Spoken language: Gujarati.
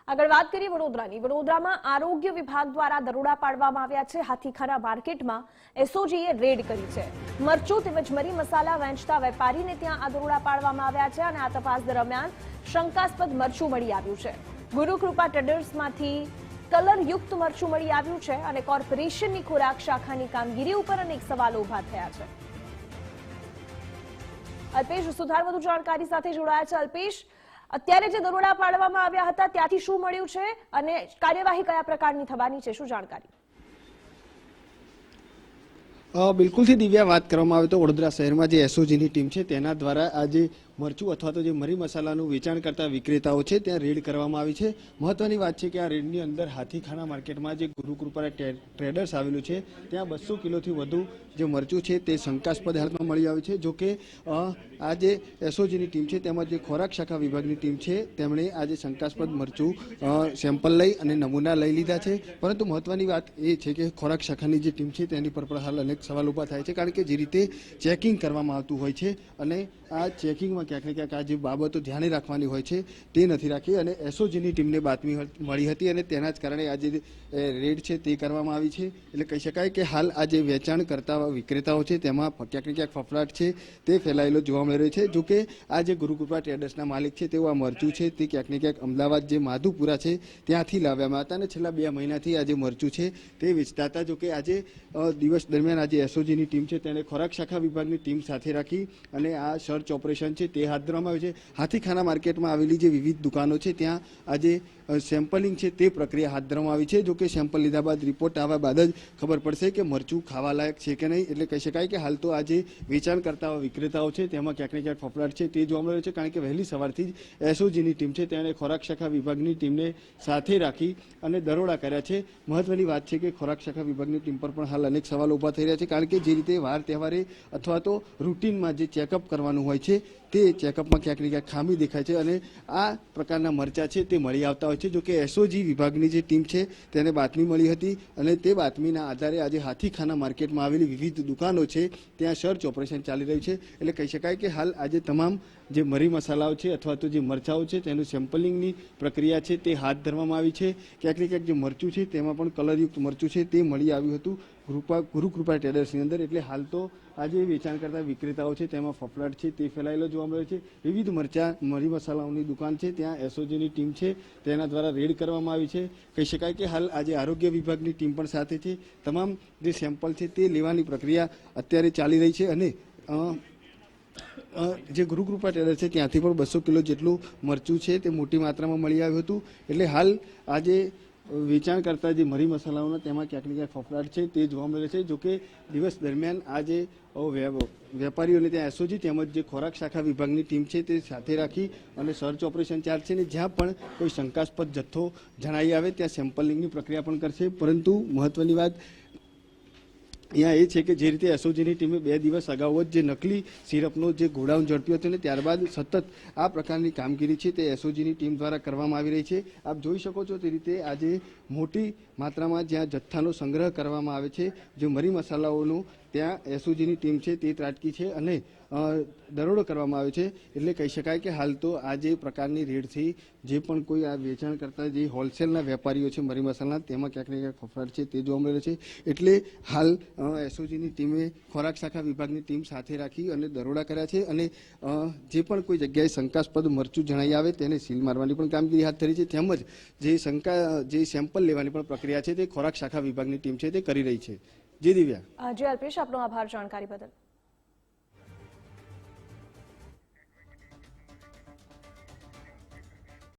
આગળ વાત કરીએ વડોદરાની. વડોદરામાં આરોગ્ય વિભાગ દ્વારા દરોડા પાડવામાં આવ્યા છે. હાથીખાના માર્કેટમાં એસઓજીએ રેડ કરી છે. મરચું તેમજ મરી મસાલા વેચતા વેપારીને ત્યાં આ દરોડા પાડવામાં આવ્યા છે અને આ તપાસ દરમિયાન શંકાસ્પદ મરચું મળી આવ્યું છે. ગુરુકૃપા ટ્રેડર્સમાંથી કલરયુક્ત મરચું મળી આવ્યું છે અને કોર્પોરેશનની ખોરાક શાખાની કામગીરી ઉપર અનેક સવાલો ઉભા થયા છે. અલ્પેશ સુથાર વધુ જાણકારી સાથે જોડાયા છે. અલ્પેશ, અત્યારે જે દરોડા પાડવામાં આવ્યા હતા ત્યાંથી શું મળ્યું છે અને કાર્યવાહી કયા પ્રકારની થવાની છે, શું જાણકારી? બિલકુલથી દિવ્યા, વાત કરવામાં આવે તો વડોદરા શહેરમાં જે એસઓજીની ટીમ છે તેના દ્વારા આજે મરચું અથવા તો જે મરી મસાલાનું વેચાણ કરતા વિક્રેતાઓ છે ત્યાં રેડ કરવામાં આવી છે. મહત્વની વાત છે કે આ રેડની અંદર હાથીખાના માર્કેટમાં જે ગુરુકૃપા ટ્રેડર્સ આવેલું છે ત્યાં 200 કિલોથી વધુ જે મરચું છે તે શંકાસ્પદ હાલતમાં મળી આવ્યું છે. જોકે આ જે એસઓજીની ટીમ છે તેમજ જે ખોરાક શાખા વિભાગની ટીમ છે તેમણે આજે શંકાસ્પદ મરચું સેમ્પલ લઈ અને નમૂના લઈ લીધા છે. પરંતુ મહત્વની વાત એ છે કે ખોરાક શાખાની જે ટીમ છે તેની પર પણ હાલ અનેક સવાલ ઊભા થાય છે, કારણ કે જે રીતે ચેકિંગ કરવામાં આવતું હોય છે અને આ ચેકિંગમાં ક્યાંક ને ક્યાંક આ જે બાબતો ધ્યાને રાખવાની હોય છે તે નથી રાખી અને એસઓજીની ટીમને બાતમી મળી હતી અને તેના જ કારણે આજે રેડ છે તે કરવામાં આવી છે. એટલે કહી શકાય કે હાલ આ જે વેચાણ કરતા વિક્રેતાઓ છે તેમાં ક્યાંક ને ક્યાંક ફફડાટ છે તે ફેલાયેલો જોવા મળી રહ્યો છે. જોકે આ જે ગુરુકૃપા ટ્રેડર્સના માલિક છે તેઓ આ મરચું છે તે ક્યાંક ને ક્યાંક અમદાવાદ જે માધુપુરા છે ત્યાંથી લાવ્યામાં હતા અને છેલ્લા 2 મહિનાથી આ જે મરચું છે તે વેચતા હતા. જોકે આજે દિવસ દરમિયાન આજે એસઓજીની ટીમ છે તેણે ખોરાક શાખા વિભાગની ટીમ સાથે રાખી અને આ સર્ચ ઓપરેશન છે તે હાથ ધરવામાં આવ્યું છે. હાથીખાના માર્કેટમાં આવેલી જે વિવિધ દુકાનો છે ત્યાં આજે સેમ્પલિંગ છે તે પ્રક્રિયા હાથ ધરવામાં આવી છે. જોકે સેમ્પલ લીધા બાદ રિપોર્ટ આવ્યા બાદ જ ખબર પડશે કે મરચું ખાવા લાયક છે કે નહીં. એટલે કહી શકાય કે હાલ તો આ જે વેચાણ કરતા વિક્રેતાઓ છે તેમાં ક્યાંક ને ક્યાંક ફફડાટ છે તે જોવા મળી રહ્યો છે, કારણ કે વહેલી સવારથી જ એસઓજીની ટીમ છે તેણે ખોરાક શાખા વિભાગની ટીમને સાથે રાખી અને દરોડા કર્યા છે. મહત્વની વાત છે કે ખોરાક શાખા વિભાગની ટીમ પર પણ હાલ અનેક સવાલો ઊભા થઈ રહ્યા છે, કારણ કે જે રીતે વાર તહેવારે અથવા તો રૂટીનમાં જે ચેકઅપ કરવાનું હોય છે તે ચેકઅપમાં ક્યાંક ને ક્યાંક ખામી દેખાય છે અને આ પ્રકારના મરચા છે તે મળી આવતા હોય છે. જોકે એસઓજી વિભાગની જે ટીમ છે તેને બાતમી મળી હતી અને તે બાતમીના આધારે આજે હાથીખાના માર્કેટમાં આવેલી વિવિધ દુકાનો છે ત્યાં સર્ચ ઓપરેશન ચાલી રહ્યું છે. એટલે કહી શકાય કે હાલ આજે તમામ જે મરી મસાલાઓ છે અથવા તો જે મરચાઓ છે તેનું સેમ્પલિંગની પ્રક્રિયા છે તે હાથ ધરવામાં આવી છે. ક્યાંક ને ક્યાંક જે મરચું છે તેમાં પણ કલરયુક્ત મરચું છે તે મળી આવ્યું હતું ગુરુકૃપા ટ્રેડર્સની અંદર. એટલે હાલ તો આજે વેચાણ કરતા વિક્રેતાઓ છે તેમાં ફફડાટ છે તે ફેલાયેલો જોવા મળ્યો છે. વિવિધ મરી મસાલાઓની દુકાન છે ત્યાં એસઓજીની ટીમ છે તેના દ્વારા રેડ કરવામાં આવી છે. કહી શકાય કે હાલ આજે આરોગ્ય વિભાગની ટીમ પણ સાથે છે. તમામ જે સેમ્પલ છે તે લેવાની પ્રક્રિયા અત્યારે ચાલી રહી છે અને જે ગુરુકૃપા ટ્રેડર છે ત્યાંથી પણ 200 કિલો જેટલું મરચું છે તે મોટી માત્રામાં મળી આવ્યું હતું. એટલે હાલ આજે વેચાણ કરતા જે મરી મસાલાઓના તેમાં ક્યાંક ને ક્યાંક ફફડાટ છે તે જોવા મળે છે. જોકે દિવસ દરમિયાન આજે વેપારીઓને ત્યાં એસઓજી તેમજ જે ખોરાક શાખા વિભાગની ટીમ છે તે સાથે રાખી અને સર્ચ ઓપરેશન ચાલશે અને જ્યાં પણ કોઈ શંકાસ્પદ જથ્થો જણાઈ આવે ત્યાં સેમ્પલિંગની પ્રક્રિયા પણ કરશે. પરંતુ મહત્વની વાત અહીંયા એ છે કે જે રીતે એસઓજીની ટીમે 2 દિવસ અગાઉ જ જે નકલી સિરપનો જે ગોડાઉન ઝડપ્યું હતું ને ત્યારબાદ સતત આ પ્રકારની કામગીરી છે તે એસઓજીની ટીમ દ્વારા કરવામાં આવી રહી છે. આપ જોઈ શકો છો તે રીતે આજે મોટી માત્રામાં જ્યાં જથ્થાનો સંગ્રહ કરવામાં આવે છે જે મરી મસાલાઓનું ત્યાં એસઓજીની ટીમ છે તે ત્રાટકી છે અને દરોડો કરવામાં આવ્યો છે. એટલે કહી શકાય કે હાલ તો આ જે પ્રકારની રેડથી જે પણ કોઈ આ વેચાણ કરતા જે હોલસેલના વેપારીઓ છે મરી મસાલા તેમાં ક્યાંક ને ક્યાંક ફફડાટ છે તે જોવા મળે છે. એટલે હાલ એસઓજીની ટીમે ખોરાક શાખા વિભાગની ટીમ સાથે રાખી અને દરોડા કર્યા છે અને જે પણ કોઈ જગ્યાએ શંકાસ્પદ મરચું જણાઈ આવે તેને સીલ મારવાની પણ કામગીરી હાથ ધરી છે. તેમજ જે સેમ્પલ લેવાની પણ પ્રક્રિયા છે તે ખોરાક શાખા વિભાગની ટીમ છે તે કરી રહી છે. જી દિવ્યા. જી અલ્પેશ, આપનો આભાર જાણકારી બદલ.